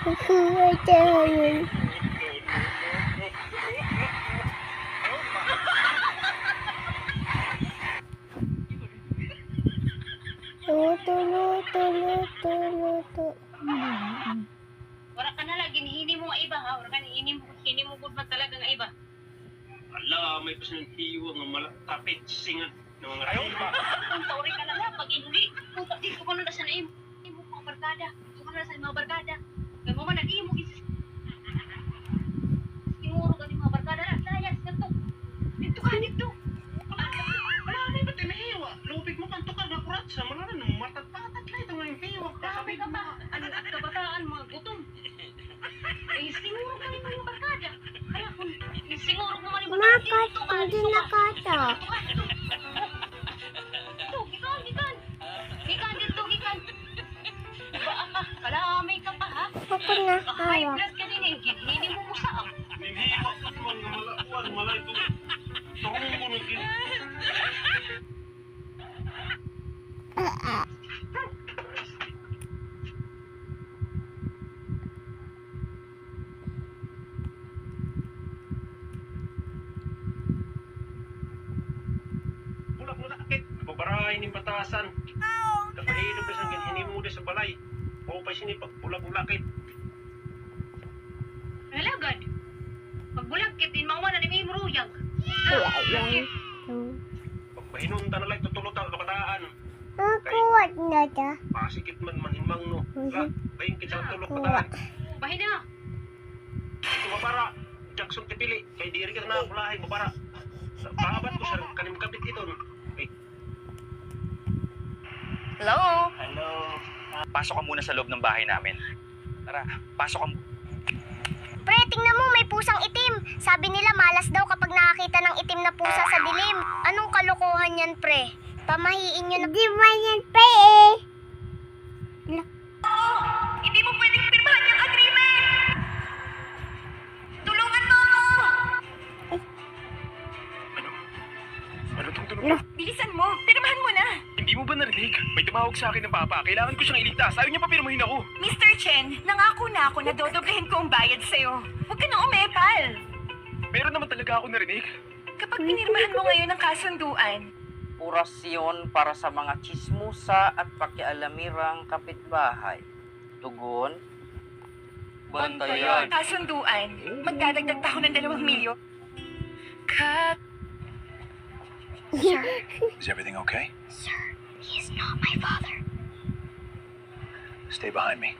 Kuya. Luto. Wala ka na lagi, hini mo nga iba ha. Wala ka hini mo good man talaga nga iba. Ala, may pasin hiwa nga malapit singat ng mga ayaw ba? Kung tauri ka lang ha, pag inuli, puta dito ko na sa naim. Imo ko ang barkada. Ito ka na sa mga barkada. Kaya mo man nag-imo isis. Tinuro ka ni mga barkada na. Layas ka to. Dito ka, dito. Wala na yung ba't hiwa? Lupig mo kang tukar na kurat sa mga na matat-patat lang ito nga yung hiwa. Marami ka pa. Ano at kabataan, mga gutom. Eh, sinuro ka ni mga barkada. Kaya kung sinuro mo man yung barkada, dito ka. Hindi nakata. Gikan dito, gikan. Baa ka, kalamay ka pa ha? Ako na High hawak. blood ka din eh, hindi mo musaam. Yung hiwa ka naman nga malakuan, malay ito. Tuhong mo naging. Bulak mo sakit. Babarahin ni batasan. Kapahilog na siyang hinimuda sa balay. O pa sinipag bulak mo lakit. Halagad. Pagbulag kitin, mauman na ni Mimo Ruyag. Yan. Pagpahinunta na lang tutulutan o kataan. Nakuwat na ta. Pasikit man manhimang no. La, bayin kita sa tulog Nakuha. kataan. Bahin na. Ito mabara. Jackson tipili. Kay diri ka na kulahay mabara. Pahabat ko sa kanim kapit ito. Ay, Hello? Hello. Pasok ka muna sa loob ng bahay namin. Tara, pasok ka. Pre, tingnan mo, may pusang itim. Sabi nila malas daw kapag nakakita ng itim na pusa sa dilim. Anong kalokohan yan, pre? Pamahiin nyo na. Di ba yan, pre? Hindi mo pwedeng pirmahan yung agreement! Tulungan mo ako! ano itong tulog? Bilisan mo! Pirmahan mo na! Hindi mo ba narinig? May tumawag sa akin ng papa. Kailangan ko siyang iligtas. Ayaw niya pa pirmahin ako. Mr. Chen, nangako na ako na dodoblehin ko ang bayad sa'yo. Huwag ka na umepal! Meron naman talaga ako narinig. Kapag pinirmahan mo ngayon ang kasunduan, Orasyon para sa mga chismusa at pakialamirang kapitbahay. Tugon, bantayan. kasunduan, magdadagdag pa ako ng 2 milyon. Cut! Is everything okay? He is not my father. Stay behind me.